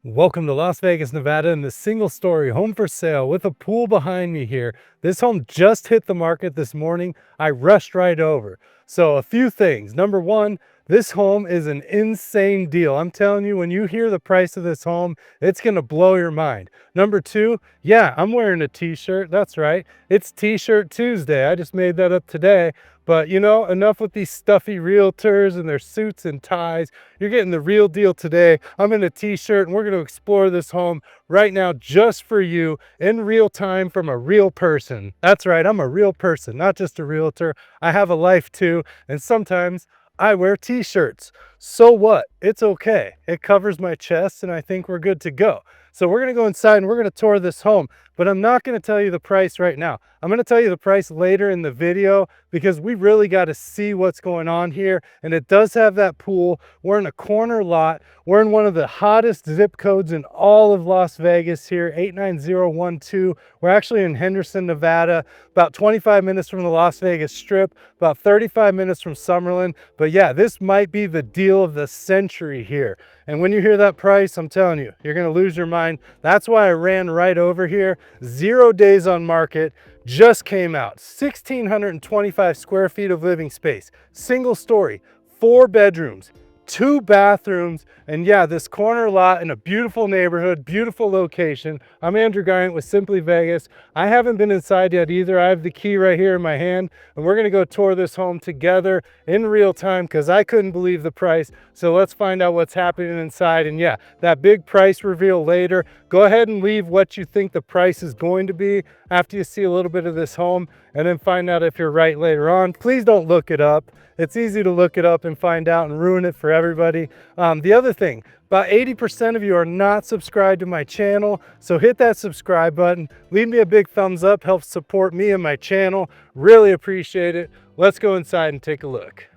Welcome to Las Vegas, Nevada, and the single-story home for sale with a pool behind me here. This home just hit the market this morning. I rushed right over. So a few things. Number one, this home is an insane deal. I'm telling you, when you hear the price of this home, it's going to blow your mind. Number two, yeah, I'm wearing a t-shirt. That's right. It's T-shirt Tuesday. I just made that up today. But you know, enough with these stuffy realtors and their suits and ties. You're getting the real deal today. I'm in a t-shirt and we're going to explore this home right now just for you in real time from a real person. That's right, I'm a real person, not just a realtor. I have a life too, and sometimes I wear t-shirts. So what? It's okay. It covers my chest and I think we're good to go. So we're going to go inside and we're going to tour this home, but I'm not going to tell you the price right now. I'm going to tell you the price later in the video because we really got to see what's going on here. And it does have that pool. We're in a corner lot. We're in one of the hottest zip codes in all of Las Vegas here, 89012. We're actually in Henderson, Nevada, about 25 minutes from the Las Vegas Strip, about 35 minutes from Summerlin. But yeah, this might be the deal of the century here. And when you hear that price, I'm telling you, you're going to lose your mind. That's why I ran right over here. 0 days on market, just came out. 1,625 square feet of living space, single story, 4 bedrooms, 2 bathrooms, and yeah, this corner lot in a beautiful neighborhood, beautiful location. I'm Andrew Guiant with Simply Vegas. I haven't been inside yet either. I have the key right here in my hand, and we're gonna go tour this home together in real time because I couldn't believe the price. So let's find out what's happening inside. And yeah, that big price reveal later. Go ahead and leave what you think the price is going to be after you see a little bit of this home, and then find out if you're right later on. Please don't look it up. It's easy to look it up and find out and ruin it for everybody. The other thing, about 80% of you are not subscribed to my channel, so hit that subscribe button. Leave me a big thumbs up, helps support me and my channel. Really appreciate it. Let's go inside and take a look.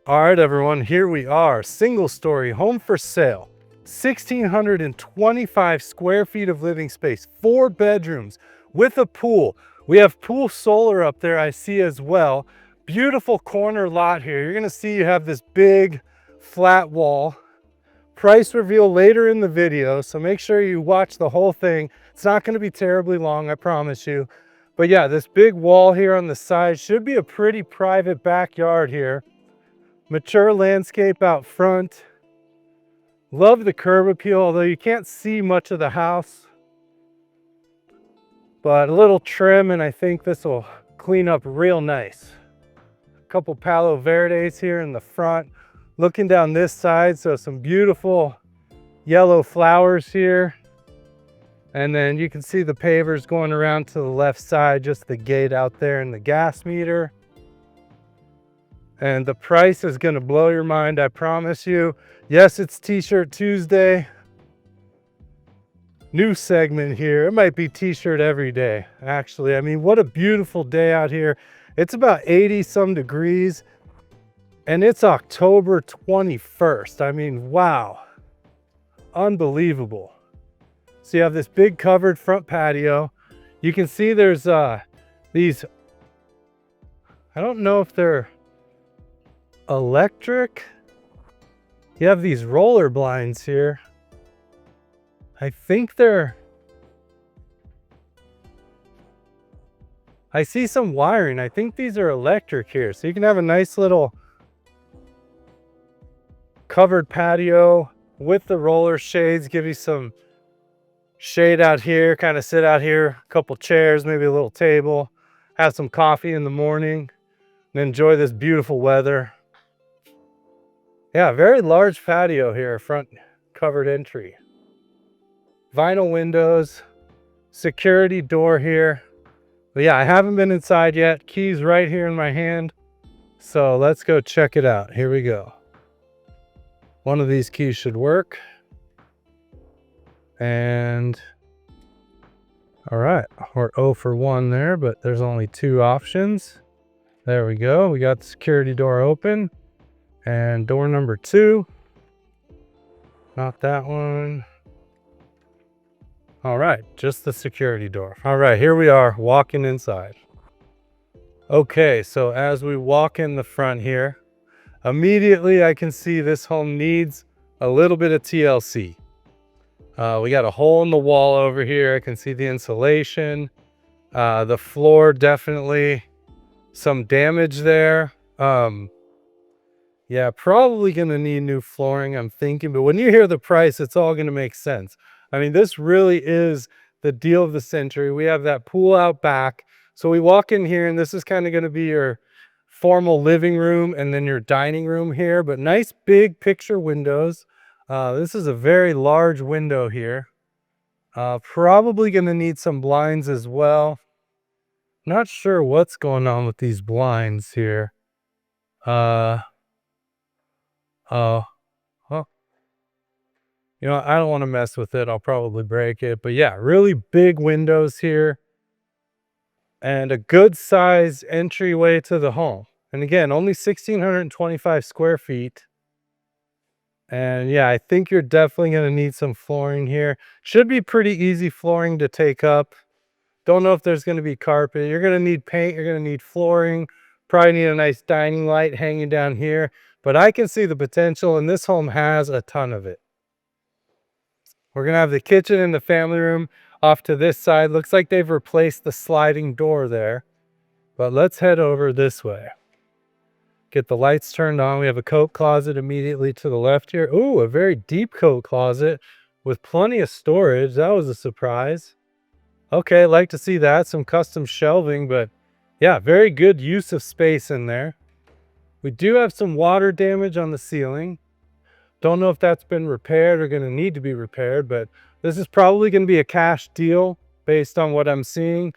All right, everyone, here we are. Single story home for sale. 1,625 square feet of living space, 4 bedrooms with a pool. We have pool solar up there, I see as well. Beautiful corner lot here. You're gonna see you have this big flat wall. Price reveal later in the video, so make sure you watch the whole thing. It's not gonna be terribly long, I promise you. But yeah, this big wall here on the side should be a pretty private backyard here. Mature landscape out front. Love the curb appeal, although you can't see much of the house. But a little trim, and I think this will clean up real nice. A couple Palo Verdes here in the front. Looking down this side, so some beautiful yellow flowers here. And then you can see the pavers going around to the left side, just the gate out there and the gas meter. And the price is gonna blow your mind, I promise you. Yes, it's T-shirt Tuesday. New segment here. It might be t-shirt every day, actually. I mean, what a beautiful day out here. It's about 80 some degrees and it's October 21st. I mean, wow, unbelievable. So you have this big covered front patio. You can see there's these, I don't know if they're electric. You have these roller blinds here. I think I see some wiring. I think these are electric here. So you can have a nice little covered patio with the roller shades, give you some shade out here, kind of sit out here, a couple chairs, maybe a little table, have some coffee in the morning, and enjoy this beautiful weather. Yeah, very large patio here, front covered entry. Vinyl windows, security door here. But yeah, I haven't been inside yet. Keys right here in my hand. So let's go check it out. Here we go. One of these keys should work. And all right, we're 0 for 1 there, but there's only 2 options. There we go. We got the security door open. And door number 2. Not that one. All right, just the security door. All right, here we are walking inside. Okay, so as we walk in the front here, Immediately I can see this home needs a little bit of TLC. We got a hole in the wall over here. I can see the insulation. The floor, definitely some damage there. Yeah, probably gonna need new flooring, I'm thinking, but when you hear the price, it's all gonna make sense. I mean, this really is the deal of the century. We have that pool out back. So we walk in here, and this is kind of gonna be your formal living room and then your dining room here, but nice big picture windows. This is a very large window here. Probably gonna need some blinds as well. Not sure what's going on with these blinds here. Uh, oh, huh. You know, I don't want to mess with it. I'll probably break it. But yeah, really big windows here and a good size entryway to the home. And again, only 1,625 square feet. And yeah, I think you're definitely going to need some flooring here. Should be pretty easy flooring to take up. Don't know if there's going to be carpet. You're going to need paint. You're going to need flooring. Probably need a nice dining light hanging down here. But I can see the potential, and this home has a ton of it. We're going to have the kitchen and the family room off to this side. Looks like they've replaced the sliding door there. But let's head over this way. Get the lights turned on. We have a coat closet immediately to the left here. Ooh, a very deep coat closet with plenty of storage. That was a surprise. Okay, like to see that. Some custom shelving, but yeah, very good use of space in there. We do have some water damage on the ceiling. Don't know if that's been repaired or going to need to be repaired, but this is probably going to be a cash deal based on what I'm seeing.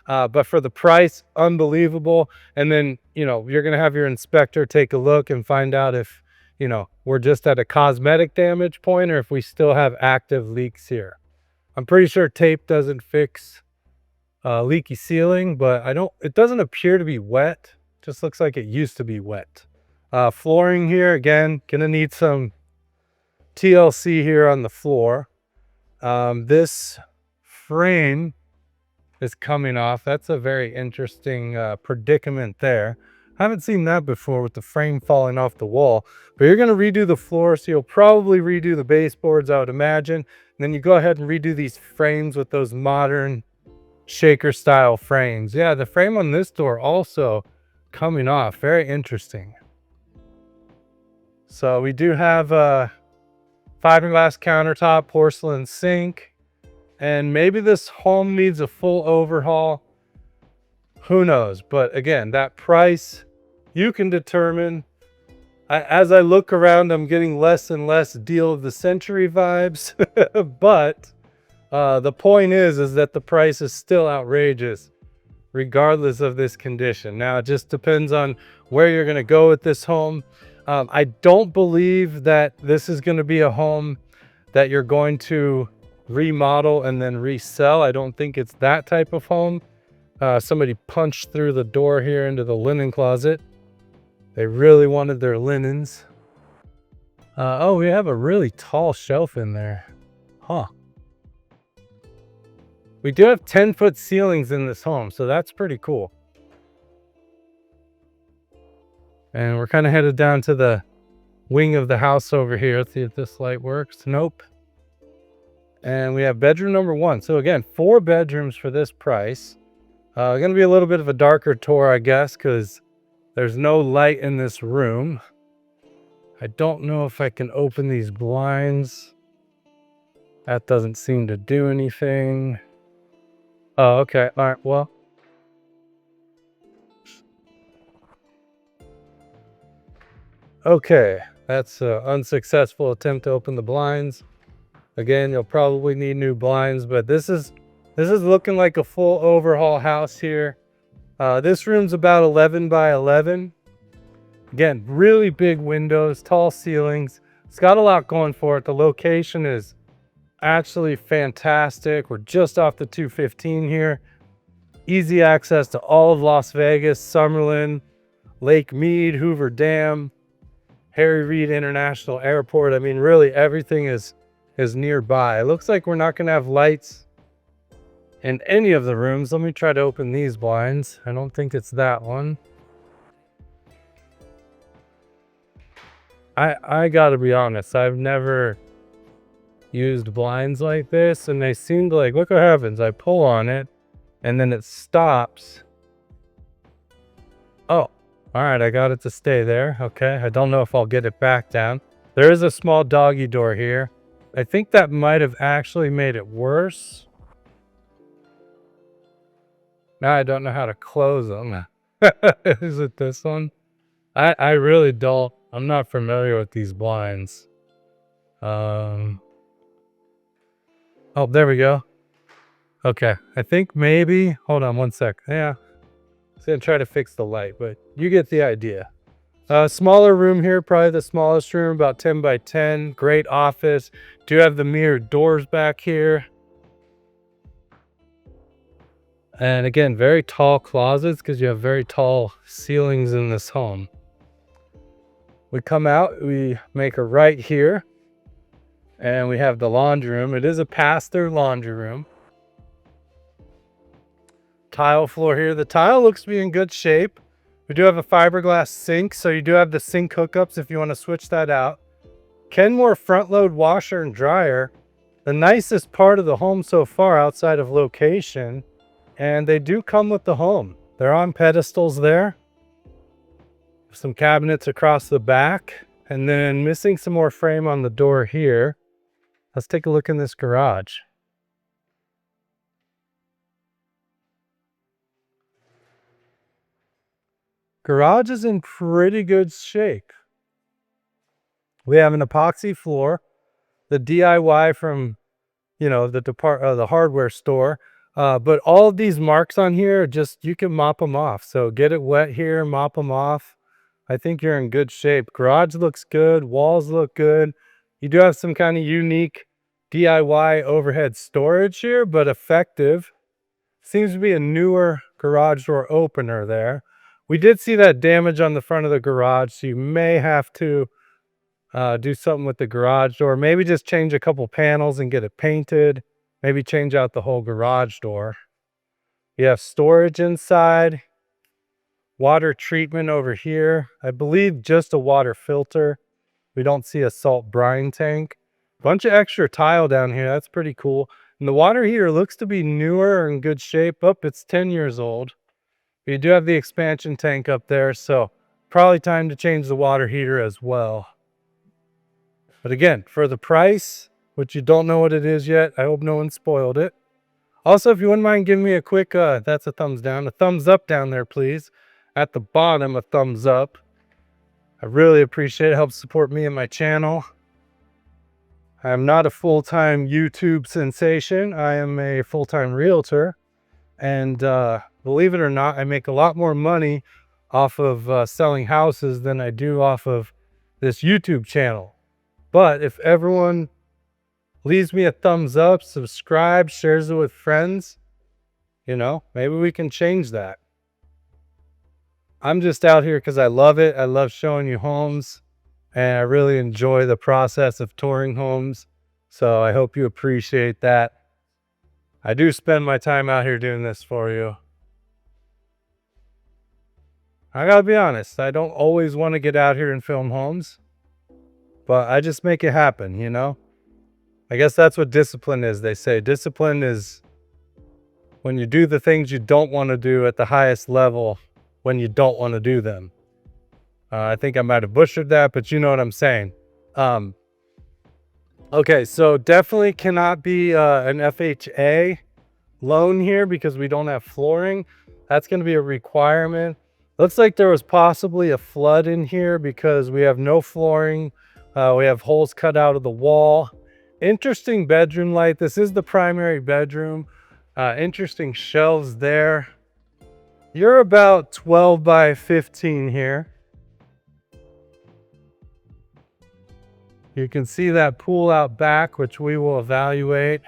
But for the price, unbelievable. And then, you know, you're going to have your inspector take a look and find out if, you know, we're just at a cosmetic damage point or if we still have active leaks here. I'm pretty sure tape doesn't fix leaky ceiling, but it doesn't appear to be wet. Just looks like it used to be wet. Flooring here, again, going to need some TLC here on the floor. This frame is coming off. That's a very interesting predicament there. I haven't seen that before with the frame falling off the wall, but you're going to redo the floor. So you'll probably redo the baseboards, I would imagine. And then you go ahead and redo these frames with those modern shaker style frames. Yeah, the frame on this door also coming off. Very interesting. So we do have a fiberglass countertop, porcelain sink. And maybe this home needs a full overhaul. Who knows? But again, that price, you can determine. As I look around, I'm getting less and less deal of the century vibes. But the point is that the price is still outrageous, regardless of this condition. Now, it just depends on where you're going to go with this home. I don't believe that this is going to be a home that you're going to remodel and then resell. I don't think it's that type of home. Somebody punched through the door here into the linen closet. They really wanted their linens. Oh, we have a really tall shelf in there. Huh. We do have 10-foot ceilings in this home, so that's pretty cool. And we're kind of headed down to the wing of the house over here. Let's see if this light works. Nope. And we have bedroom number 1. So again, 4 bedrooms for this price. Going to be a little bit of a darker tour, I guess, because there's no light in this room. I don't know if I can open these blinds. That doesn't seem to do anything. Oh, okay. All right. Well. Okay. That's an unsuccessful attempt to open the blinds. Again, you'll probably need new blinds, but this is looking like a full overhaul house here. This room's about 11 by 11. Again, really big windows, tall ceilings. It's got a lot going for it. The location is actually fantastic. We're just off the 215 here. Easy access to all of Las Vegas, Summerlin, Lake Mead, Hoover Dam, Reid International Airport. I mean, really everything is nearby. It looks like we're not going to have lights in any of the rooms. Let me try to open these blinds. I don't think it's that one. I gotta be honest, I've never used blinds like this, and they seem to like, look what happens. I pull on it and then it stops. Oh, all right, I got it to stay there. Okay, I don't know if I'll get it back down. There is a small doggy door here. I think that might have actually made it worse. Now I don't know how to close them. Is it this one? I really don't. I'm not familiar with these blinds. Oh, there we go. Okay, I think maybe, hold on one sec. Yeah, I was gonna try to fix the light, but you get the idea. Smaller room here, probably the smallest room, about 10 by 10. Great office. Do have the mirrored doors back here. And again, very tall closets because you have very tall ceilings in this home. We come out, we make a right here, and we have the laundry room. It is a pass-through laundry room. Tile floor here. The tile looks to be in good shape. We do have a fiberglass sink, so you do have the sink hookups if you want to switch that out. Kenmore front load washer and dryer. The nicest part of the home so far outside of location, and they do come with the home. They're on pedestals there. Some cabinets across the back, and then missing some more frame on the door here. Let's take a look in this garage. Garage is in pretty good shape. We have an epoxy floor, the DIY from, the hardware store. But all of these marks on here, just, you can mop them off. So get it wet here, mop them off. I think you're in good shape. Garage looks good. Walls look good. You do have some kind of unique DIY overhead storage here, but effective. Seems to be a newer garage door opener there. We did see that damage on the front of the garage, so you may have to do something with the garage door. Maybe just change a couple panels and get it painted. Maybe change out the whole garage door. You have storage inside. Water treatment over here. I believe just a water filter. We don't see a salt brine tank. Bunch of extra tile down here. That's pretty cool. And the water heater looks to be newer or in good shape. It's 10 years old. But you do have the expansion tank up there, so probably time to change the water heater as well. But again, for the price, which you don't know what it is yet, I hope no one spoiled it. Also, if you wouldn't mind giving me a quick, that's a thumbs down, a thumbs up down there, please. At the bottom, a thumbs up. I really appreciate it. It helps support me and my channel. I am not a full-time YouTube sensation. I am a full-time realtor. And believe it or not, I make a lot more money off of selling houses than I do off of this YouTube channel. But if everyone leaves me a thumbs up, subscribe, shares it with friends, maybe we can change that. I'm just out here because I love it. I love showing you homes, and I really enjoy the process of touring homes. So I hope you appreciate that. I do spend my time out here doing this for you. I gotta be honest, I don't always want to get out here and film homes, but I just make it happen, I guess that's what discipline is. They say discipline is when you do the things you don't want to do at the highest level when you don't want to do them. I think I might have butchered that, but you know what I'm saying. Okay, so definitely cannot be an FHA loan here because we don't have flooring. That's going to be a requirement. Looks like there was possibly a flood in here because we have no flooring. We have holes cut out of the wall. Interesting bedroom light. This is the primary bedroom. Interesting shelves there. You're about 12 by 15 here. You can see that pool out back, which we will evaluate.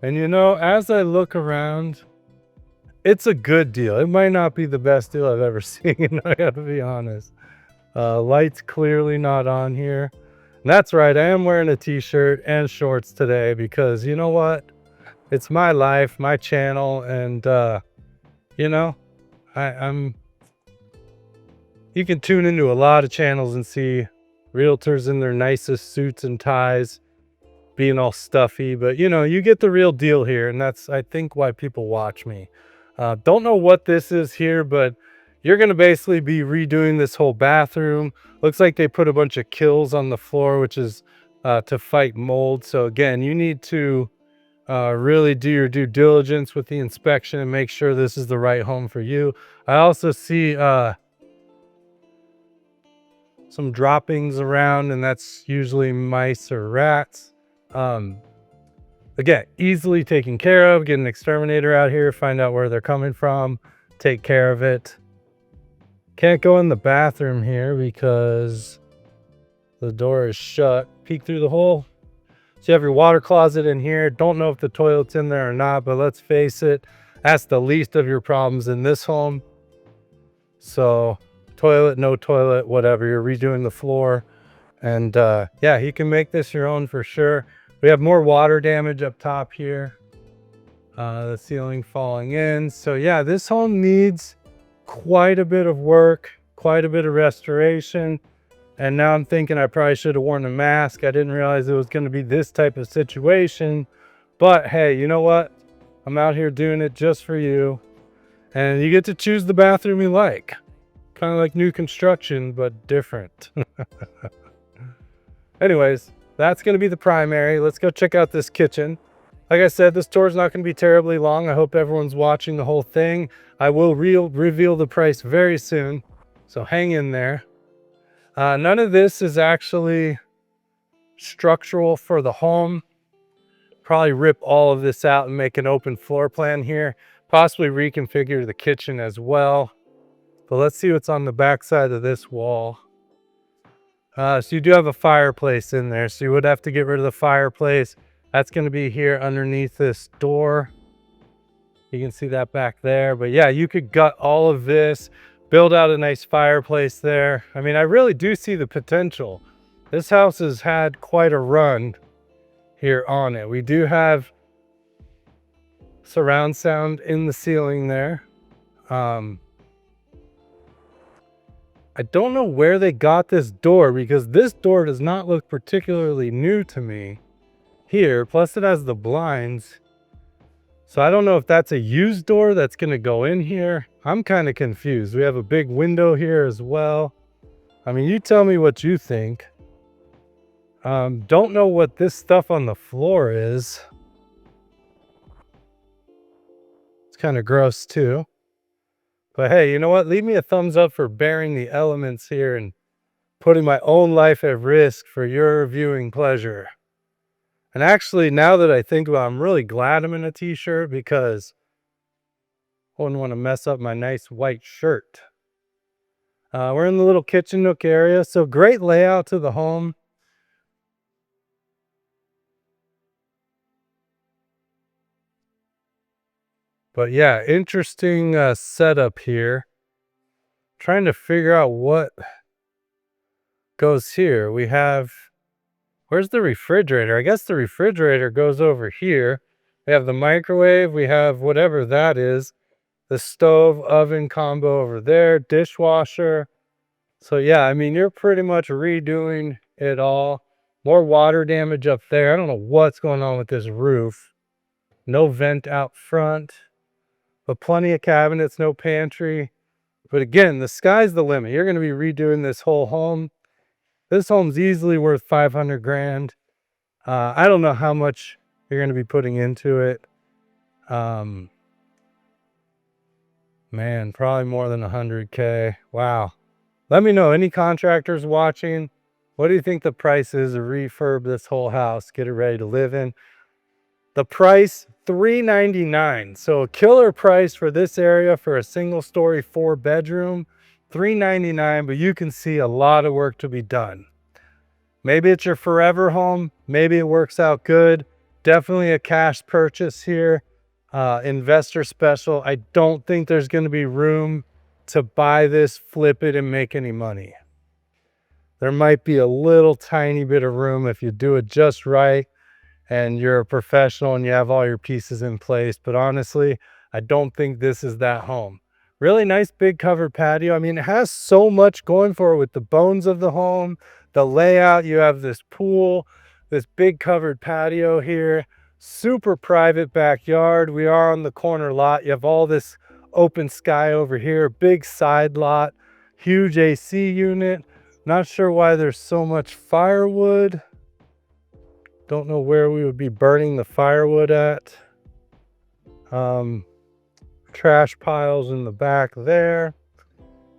And as I look around, it's a good deal. It might not be the best deal I've ever seen, I gotta be honest. Lights clearly not on here. And that's right, I am wearing a t-shirt and shorts today because you know what? It's my life, my channel, and you can tune into a lot of channels and see Realtors in their nicest suits and ties, being all stuffy, but you know, you get the real deal here, and that's, I think, why people watch me. Don't know what this is here, but you're going to basically be redoing this whole bathroom. Looks like they put a bunch of kills on the floor, which is to fight mold. So again, you need to really do your due diligence with the inspection and make sure this is the right home for you. I also see some droppings around, and that's usually mice or rats. Again, easily taken care of. Get an exterminator out here, find out where they're coming from, take care of it. Can't go in the bathroom here because the door is shut. Peek through the hole. So you have your water closet in here. Don't know if the toilet's in there or not, but let's face it, that's the least of your problems in this home. So toilet, no toilet, whatever, you're redoing the floor. And yeah, you can make this your own for sure. We have more water damage up top here. The ceiling falling in. So yeah, this home needs quite a bit of work, quite a bit of restoration. And now I'm thinking I probably should have worn a mask. I didn't realize it was going to be this type of situation. But hey, you know what? I'm out here doing it just for you. And you get to choose the bathroom you like. Kind of like new construction, but different. Anyways, that's going to be the primary. Let's go check out this kitchen. Like I said, this tour is not going to be terribly long. I hope everyone's watching the whole thing. I will reveal the price very soon, so hang in there. None of this is actually structural for the home. Probably rip all of this out and make an open floor plan here. Possibly reconfigure the kitchen as well. But let's see what's on the back side of this wall. So you do have a fireplace in there, so you would have to get rid of the fireplace. That's going to be here underneath this door. You can see that back there. But yeah, you could gut all of this, build out a nice fireplace there. I mean, I really do see the potential. This house has had quite a run here on it. We do have surround sound in the ceiling there. I don't know where they got this door, because this door does not look particularly new to me here. Plus it has the blinds. So I don't know if that's a used door that's going to go in here. I'm kind of confused. We have a big window here as well. I mean, you tell me what you think. Don't know what this stuff on the floor is. It's kind of gross too. But hey, you know what? Leave me a thumbs up for bearing the elements here and putting my own life at risk for your viewing pleasure. And actually, now that I think about it, I'm really glad I'm in a t-shirt, because I wouldn't want to mess up my nice white shirt. We're in the little kitchen nook area. So great layout to the home. But yeah, interesting setup here. Trying to figure out what goes here. We have, where's the refrigerator? I guess the refrigerator goes over here. We have the microwave. We have whatever that is. The stove oven combo over there. Dishwasher. So yeah, I mean, you're pretty much redoing it all. More water damage up there. I don't know what's going on with this roof. No vent out front. But plenty of cabinets, no pantry. But again, the sky's the limit. You're going to be redoing this whole home. This home's easily worth 500 grand. I don't know how much you're going to be putting into it. Man, probably more than 100K. Wow. Let me know, any contractors watching, what do you think the price is to refurb this whole house, get it ready to live in? The price, $399. So a killer price for this area for a single story 4-bedroom, $399, but you can see a lot of work to be done. Maybe it's your forever home. Maybe it works out good. Definitely a cash purchase here. Investor special. I don't think there's going to be room to buy this, flip it, and make any money. There might be a little tiny bit of room if you do it just right and you're a professional and you have all your pieces in place. But honestly, I don't think this is that home. Really nice big covered patio. I mean, it has so much going for it with the bones of the home, the layout, you have this pool, this big covered patio here, super private backyard. We are on the corner lot. You have all this open sky over here, big side lot, huge AC unit. Not sure why there's so much firewood. Don't know where we would be burning the firewood at. Trash piles in the back there.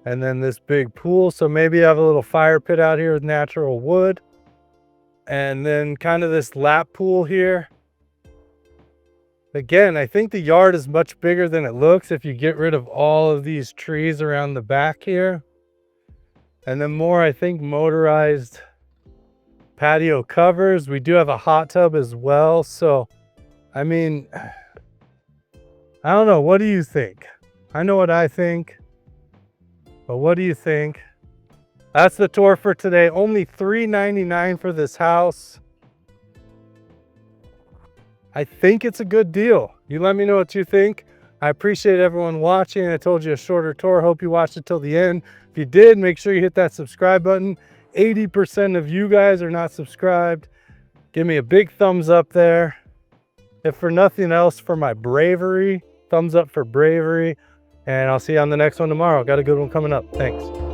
And then this big pool. So maybe you have a little fire pit out here with natural wood. And then kind of this lap pool here. Again, I think the yard is much bigger than it looks if you get rid of all of these trees around the back here. And then more, I think, motorized patio covers. We do have a hot tub as well. So, I mean, I don't know. What do you think? I know what I think. But what do you think? That's the tour for today. Only $399 for this house. I think it's a good deal. You let me know what you think. I appreciate everyone watching. I told you a shorter tour. Hope you watched it till the end. If you did, make sure you hit that subscribe button. 80% of you guys are not subscribed. Give me a big thumbs up there. If for nothing else, for my bravery, thumbs up for bravery. And I'll see you on the next one tomorrow. Got a good one coming up. Thanks.